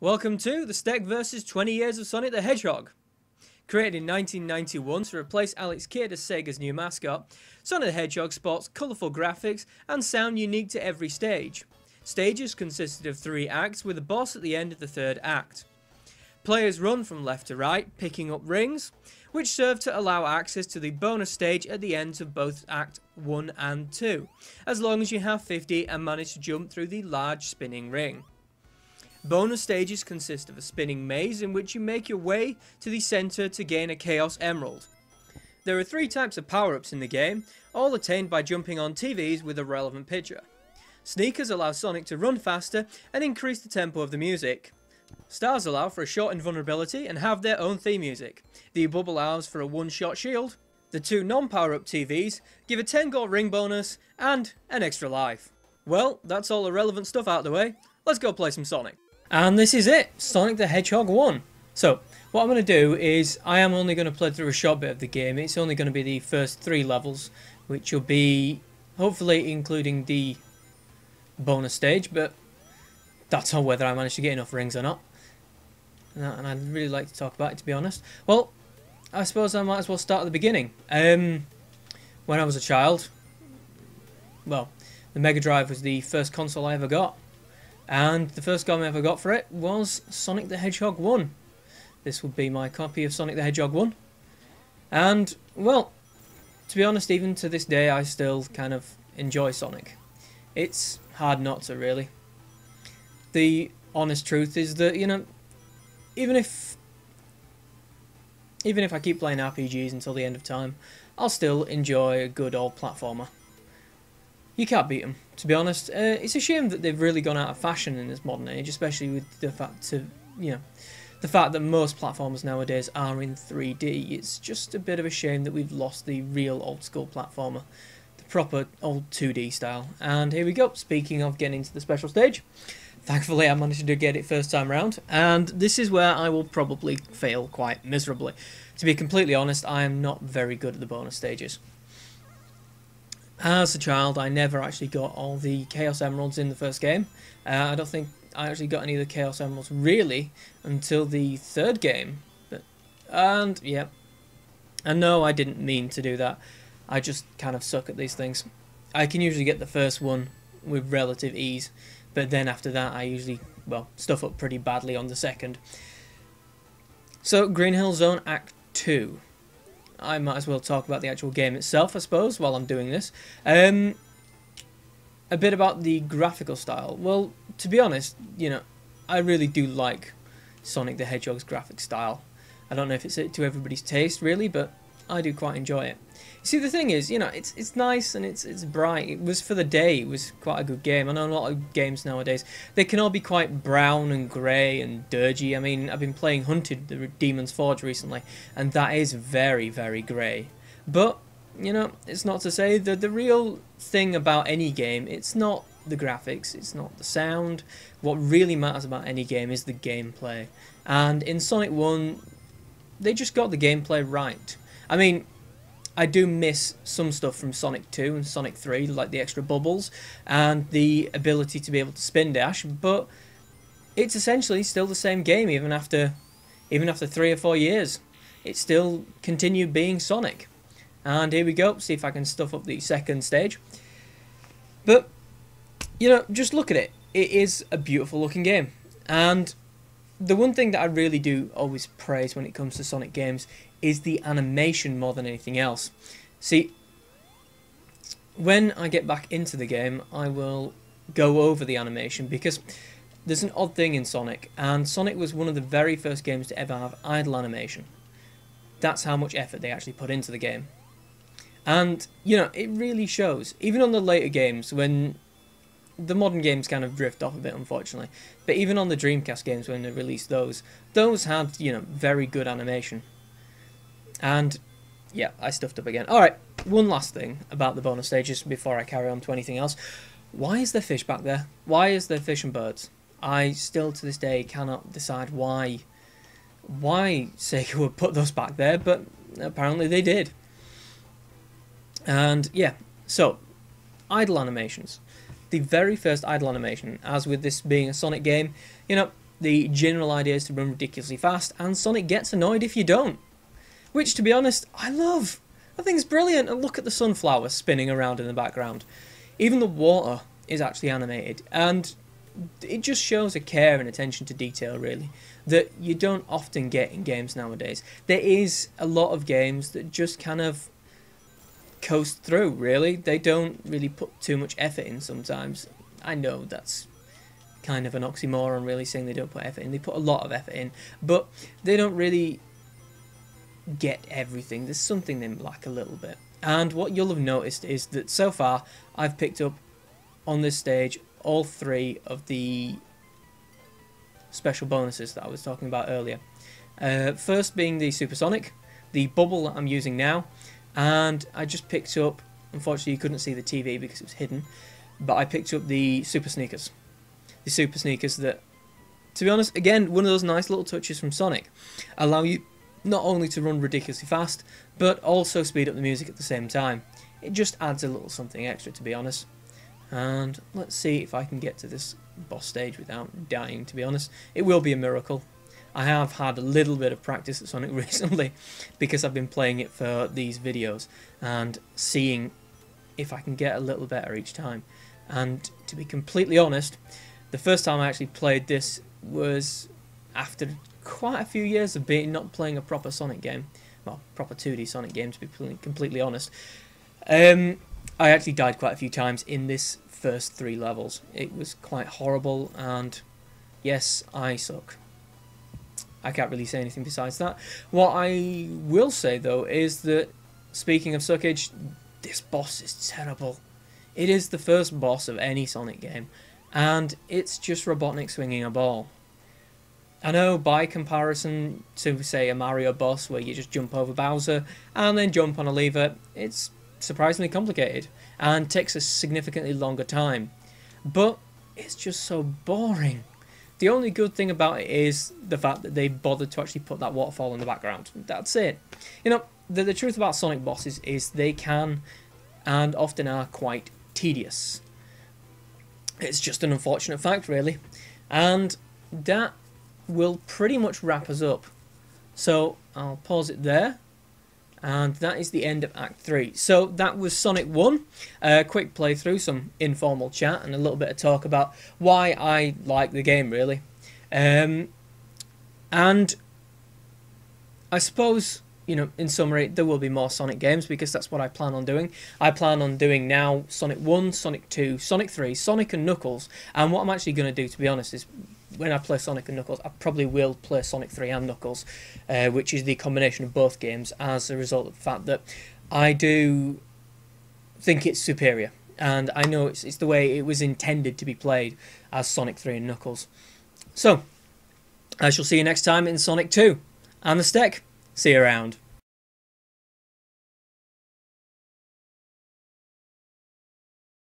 Welcome to the Stek vs 20 Years of Sonic the Hedgehog. Created in 1991 to replace Alex Kidd as Sega's new mascot, Sonic the Hedgehog sports colourful graphics and sound unique to every stage. Stages consisted of 3 acts with a boss at the end of the 3rd act. Players run from left to right, picking up rings, which serve to allow access to the bonus stage at the ends of both Act 1 and 2, as long as you have 50 and manage to jump through the large spinning ring. Bonus stages consist of a spinning maze in which you make your way to the centre to gain a Chaos Emerald. There are 3 types of power-ups in the game, all attained by jumping on TVs with a relevant picture. Sneakers allow Sonic to run faster and increase the tempo of the music. Stars allow for a short invulnerability and have their own theme music. The Bub allows for a one-shot shield. The 2 non-power-up TVs give a 10 gold ring bonus and an extra life. Well, that's all the relevant stuff out of the way. Let's go play some Sonic. And this is it, Sonic the Hedgehog 1. So, what I'm going to do is, I am only going to play through a short bit of the game. It's only going to be the first 3 levels, which will be, hopefully, including the bonus stage, but that's all whether I manage to get enough rings or not. And I'd really like to talk about it, to be honest. Well, I suppose I might as well start at the beginning. When I was a child, well, the Mega Drive was the first console I ever got. And the first game I ever got for it was Sonic the Hedgehog 1. This would be my copy of Sonic the Hedgehog 1. And, well, to be honest, even to this day, I still kind of enjoy Sonic. It's hard not to, really. The honest truth is that, you know, even if I keep playing RPGs until the end of time, I'll still enjoy a good old platformer. You can't beat them, to be honest. It's a shame that they've really gone out of fashion in this modern age, especially with the fact that most platformers nowadays are in 3D. It's just a bit of a shame that we've lost the real old school platformer, the proper old 2D style. And here we go. Speaking of getting into the special stage, thankfully I managed to get it first time round, and this is where I will probably fail quite miserably. To be completely honest, I am not very good at the bonus stages. As a child, I never actually got all the Chaos Emeralds in the first game. I don't think I actually got any of the Chaos Emeralds really until the 3rd game. And no, I didn't mean to do that. I just kind of suck at these things. I can usually get the first one with relative ease, but then after that I usually, well, stuff up pretty badly on the 2nd. So, Green Hill Zone Act 2. I might as well talk about the actual game itself, I suppose, while I'm doing this. A bit about the graphical style. Well, to be honest, you know, I really do like Sonic the Hedgehog's graphic style. I don't know if it's to everybody's taste, really, but I do quite enjoy it. See, the thing is, you know, it's nice and it's bright. It was for the day. It was quite a good game. I know a lot of games nowadays, they can all be quite brown and grey and dirgy. I mean, I've been playing Hunted, the Demon's Forge recently, and that is very, very grey. But, you know, it's not to say that the real thing about any game, it's not the graphics, it's not the sound. What really matters about any game is the gameplay. And in Sonic 1, they just got the gameplay right. I mean, I do miss some stuff from Sonic 2 and Sonic 3, like the extra bubbles and the ability to be able to spin dash, but it's essentially still the same game even after 3 or 4 years. It still continued being Sonic. And here we go, see if I can stuff up the 2nd stage. But, you know, just look at it. It is a beautiful looking game. And the one thing that I really do always praise when it comes to Sonic games is the animation more than anything else. See, when I get back into the game, I will go over the animation, because there's an odd thing in Sonic, and Sonic was one of the very first games to ever have idle animation. That's how much effort they actually put into the game. And, you know, it really shows. Even on the later games, when the modern games kind of drift off a bit, unfortunately, but even on the Dreamcast games when they released those had, you know, very good animation. And, yeah, I stuffed up again. Alright, one last thing about the bonus stages before I carry on to anything else. Why is there fish back there? Why is there fish and birds? I still, to this day, cannot decide why Sega would put those back there, but apparently they did. And, yeah, so, idle animations. The very first idle animation, as with this being a Sonic game, you know, The general idea is to run ridiculously fast, and Sonic gets annoyed if you don't. Which, to be honest, I love. I think it's brilliant. And look at the sunflower spinning around in the background. Even the water is actually animated, and it just shows a care and attention to detail, really, that you don't often get in games nowadays. There is a lot of games that just kind of coast through, really. They don't really put too much effort in sometimes. I know that's kind of an oxymoron, really, saying they don't put effort in. They put a lot of effort in, but they don't really get everything. There's something they lack a little bit. And what you'll have noticed is that so far I've picked up on this stage all 3 of the special bonuses that I was talking about earlier. First being the Supersonic, the bubble that I'm using now, and I just picked up, unfortunately you couldn't see the TV because it was hidden, but I picked up the Super Sneakers. The Super Sneakers that, to be honest, again, one of those nice little touches from Sonic, allow you not only to run ridiculously fast, but also speed up the music at the same time. It just adds a little something extra, to be honest. And let's see if I can get to this boss stage without dying, to be honest. It will be a miracle. I have had a little bit of practice at Sonic recently because I've been playing it for these videos and seeing if I can get a little better each time. And to be completely honest, the first time I actually played this was after quite a few years of not playing a proper Sonic game. Well, proper 2D Sonic game, to be completely honest. I actually died quite a few times in this first 3 levels. It was quite horrible, and yes, I suck. I can't really say anything besides that. What I will say, though, is that, speaking of suckage, this boss is terrible. It is the first boss of any Sonic game, and it's just Robotnik swinging a ball. I know, by comparison to, say, a Mario boss where you just jump over Bowser and then jump on a lever, it's surprisingly complicated and takes a significantly longer time. But it's just so boring. The only good thing about it is the fact that they bothered to actually put that waterfall in the background. That's it. You know, the truth about Sonic bosses is they can and often are quite tedious. It's just an unfortunate fact, really. And that will pretty much wrap us up. So I'll pause it there. And that is the end of Act 3. So that was Sonic 1. A quick playthrough, some informal chat, and a little bit of talk about why I like the game, really. And I suppose, you know, in summary, there will be more Sonic games because that's what I plan on doing. I plan on doing now Sonic 1, Sonic 2, Sonic 3, Sonic and Knuckles. And what I'm actually going to do, to be honest, is when I play Sonic and Knuckles, I probably will play Sonic 3 and Knuckles, which is the combination of both games, as a result of the fact that I do think it's superior. And I know it's the way it was intended to be played, as Sonic 3 and Knuckles. So, I shall see you next time in Sonic 2. I'm the Stek. See you around.